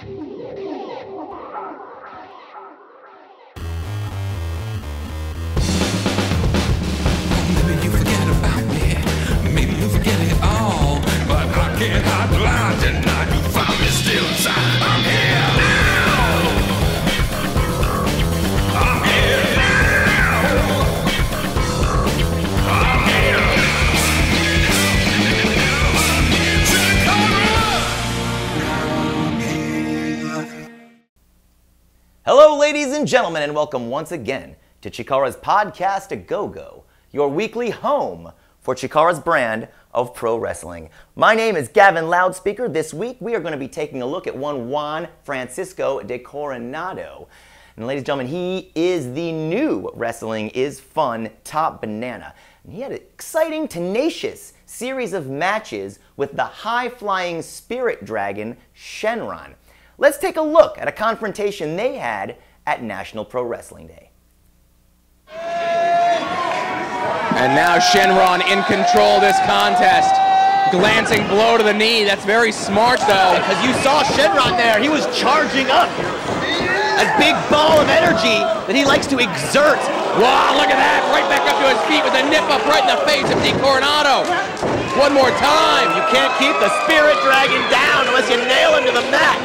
Maybe you forget about me, maybe you forget it all, but I can't hide the light tonight. You find me still inside. I'm here now. I'm here now. I'm here. Hello, ladies and gentlemen, and welcome once again to Chikara's Podcast-A-Go-Go, your weekly home for Chikara's brand of pro wrestling. My name is Gavin Loudspeaker. This week, we are going to be taking a look at one Juan Francisco de Coronado. And ladies and gentlemen, he is the new Wrestling is Fun top banana. And he had an exciting, tenacious series of matches with the high-flying spirit dragon, Shenron. Let's take a look at a confrontation they had at National Pro Wrestling Day. And now Shenron in control of this contest. Glancing blow to the knee. That's very smart, though. Because you saw Shenron there. He was charging up. A big ball of energy that he likes to exert. Wow, look at that. Right back up to his feet with a nip up right in the face of De Coronado. One more time. You can't keep the spirit dragon down unless you nail him to the mat.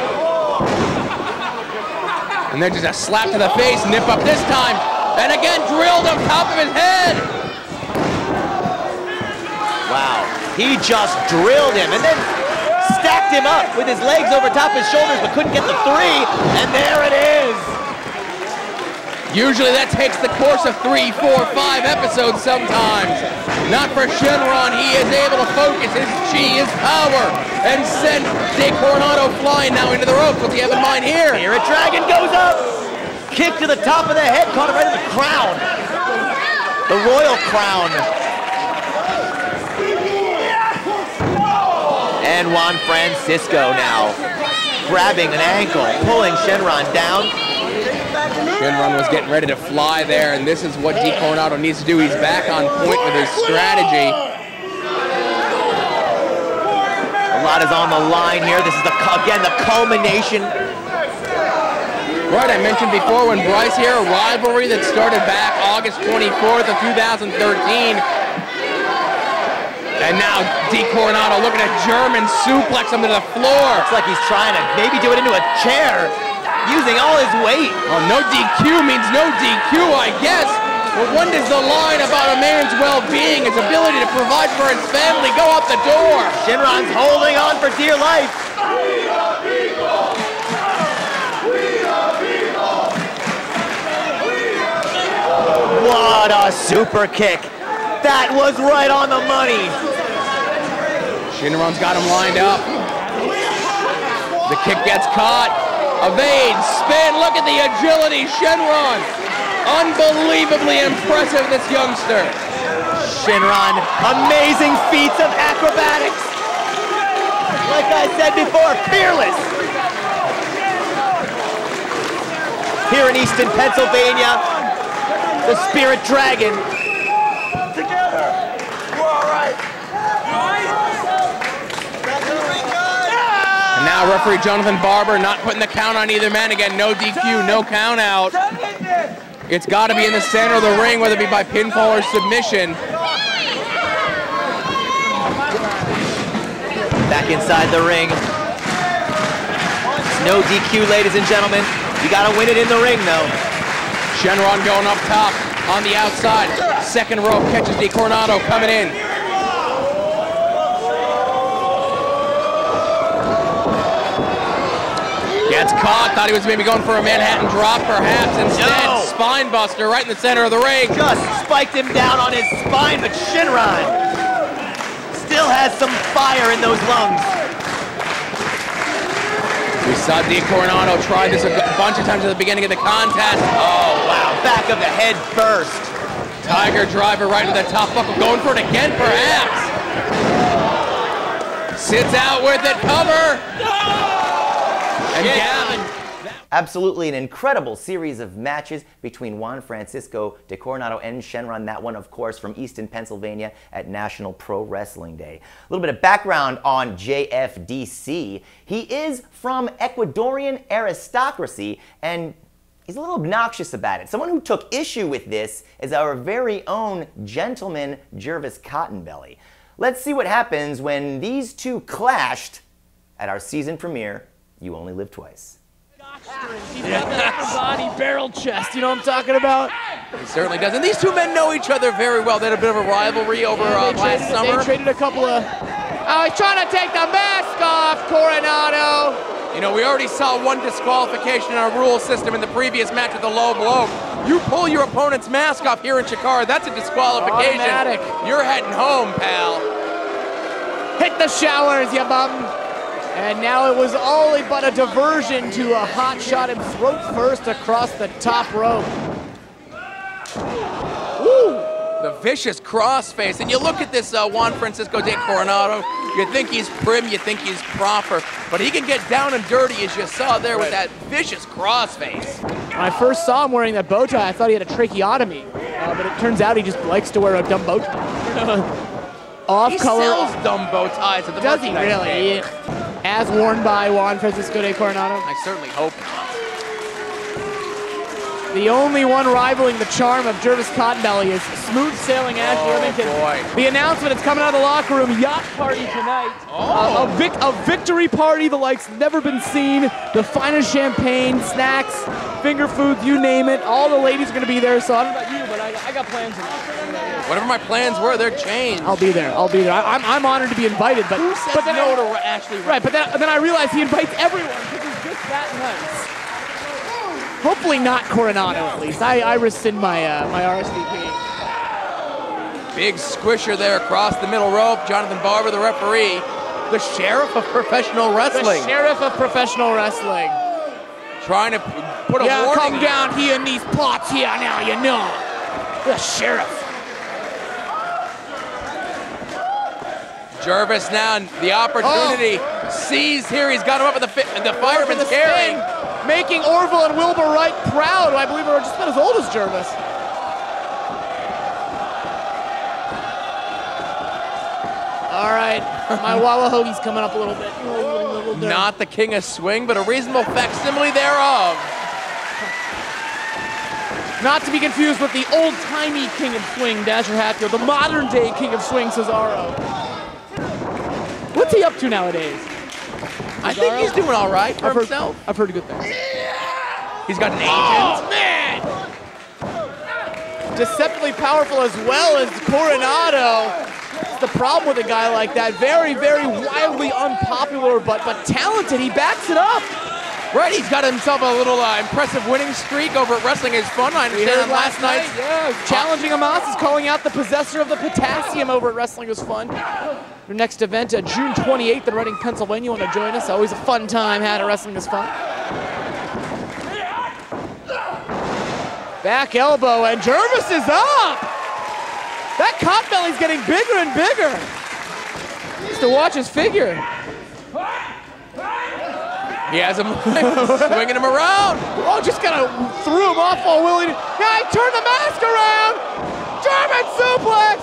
And then just a slap to the face, nip up this time. And again, drilled on top of his head. Wow, he just drilled him and then stacked him up with his legs over top his shoulders, but couldn't get the three, and there it is. Usually that takes the course of 3, 4, 5 episodes sometimes. Not for Shenron. He is able to focus his chi, his power, and send De Coronado flying now into the ropes. What's he have in mind here? Spirit Dragon goes up. Kick to the top of the head, caught him right in the crown. The royal crown. And Juan Francisco now grabbing an ankle, pulling Shenron down. Shenron was getting ready to fly there, and this is what De Coronado needs to do. He's back on point with his strategy. A lot is on the line here. This is, again, the culmination. Right, I mentioned before when Bryce here, a rivalry that started back August 24th of 2013. And now De Coronado looking at German suplex him to the floor. Looks like he's trying to maybe do it into a chair, using all his weight. Oh, no DQ means no DQ, I guess. But when does the line about a man's well-being, his ability to provide for his family, go out the door? Shenron's holding on for dear life. What a super kick. That was right on the money. Shenron's got him lined up. The kick gets caught. Evades, spin, look at the agility, Shenron. Unbelievably impressive, this youngster. Shenron, amazing feats of acrobatics. Like I said before, fearless. Here in Easton, Pennsylvania, the Spirit Dragon. Together. You all right? And now referee Jonathan Barber not putting the count on either man. Again, no DQ, no count out. It's got to be in the center of the ring, whether it be by pinfall or submission. Back inside the ring. No DQ, ladies and gentlemen. You got to win it in the ring, though. Shenron going up top on the outside. Second rope catches De Coronado coming in. Gets caught. Thought he was maybe going for a Manhattan drop, perhaps. Instead, no. Spine buster right in the center of the ring. Just spiked him down on his spine, but Shenron still has some fire in those lungs. We saw De Coronado try this a bunch of times at the beginning of the contest. Oh, wow. Back of the head first. Tiger driver right into the top buckle. Going for it again, perhaps. Sits out with it. Cover. And Gavin. Absolutely an incredible series of matches between Juan Francisco de Coronado and Shenron. That one, of course, from Easton, Pennsylvania at National Pro Wrestling Day. A little bit of background on JFDC. He is from Ecuadorian Aristocracy, and he's a little obnoxious about it. Someone who took issue with this is our very own gentleman, Jervis Cottonbelly. Let's see what happens when these two clashed at our season premiere, You Only Live Twice. He's got that upper body barrel chest, you know what I'm talking about? He certainly does. And these two men know each other very well. They had a bit of a rivalry over last summer. They traded a couple of... Oh, he's trying to take the mask off, Coronado. You know, we already saw one disqualification in our rule system in the previous match with the low blow. You pull your opponent's mask off here in CHIKARA, that's a disqualification. Automatic. You're heading home, pal. Hit the showers, you bum. And now it was only but a diversion to a hot shot and throat first across the top rope. Woo! The vicious crossface. And you look at this Juan Francisco de Coronado, you think he's prim, you think he's proper, but he can get down and dirty, as you saw there, with that vicious crossface. When I first saw him wearing that bow tie, I thought he had a tracheotomy, but it turns out he just likes to wear a dumb bow tie. Off-color. He sells dumb bow ties at the Does he really? As worn by Juan Francisco de Coronado. I certainly hope not. The only one rivaling the charm of Jervis Cottonbelly is smooth sailing Ash Worthington. Boy. The announcement is coming out of the locker room. Yacht party tonight. A victory party the like's never been seen. The finest champagne, snacks, finger foods, you name it. All the ladies are going to be there. So I don't know about you, but I got plans tonight. Whatever my plans were, they're changed. I'll be there. I'm honored to be invited, but who says then no to Ashley? Right, but then I realized he invites everyone because he's just that nice. Hopefully not Coronado, at least. I rescind my my RSVP. Big squisher there across the middle rope. Jonathan Barber, the referee, the sheriff of professional wrestling. The sheriff of professional wrestling. Trying to put a warning. Yeah, come down here in these pots here now, you know. The sheriff. Jervis now, the opportunity seized here. He's got him up at the fireman's carry. Making Orville and Wilbur Wright proud, who I believe are just about as old as Jervis. All right, my Wawahoagie's coming up a little bit. Not the king of swing, but a reasonable facsimile thereof. Not to be confused with the old-timey king of swing, Dasher Hatfield, the modern-day king of swing, Cesaro. What's he up to nowadays? I think he's doing all right for himself. I've heard good things. He's got an agent. Oh, man! Deceptively powerful as well as Coronado. That's the problem with a guy like that. Very, very wildly unpopular, but talented. He backs it up. Right, he's got himself a little impressive winning streak over at Wrestling is Fun. I understand last night. Yeah, challenging Amos is calling out the possessor of the potassium over at Wrestling is Fun. Your next event, June 28th in Reading, Pennsylvania. Want to join us? Always a fun time had at Wrestling is Fun. Back elbow, and Jervis is up! That Cottonbelly's getting bigger and bigger. Just to watch his figure. He has him swinging him around. Oh, just kind of threw him off all willing. Yeah, he turned the mask around. German suplex.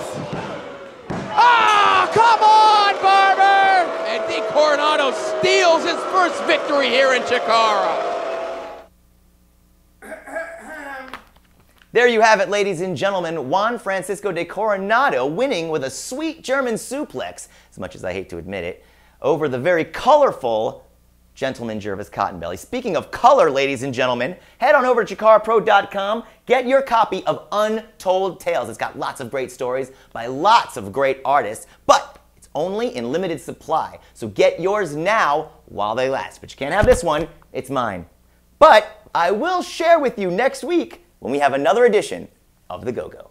Ah, come on, Barber. And De Coronado steals his first victory here in CHIKARA. There you have it, ladies and gentlemen. Juan Francisco de Coronado winning with a sweet German suplex, as much as I hate to admit it, over the very colorful gentleman Jervis Cottonbelly. Speaking of color, ladies and gentlemen, head on over to CHIKARAPro.com. Get your copy of Untold Tales. It's got lots of great stories by lots of great artists, but it's only in limited supply. So get yours now while they last. But you can't have this one. It's mine. But I will share with you next week when we have another edition of The Go-Go.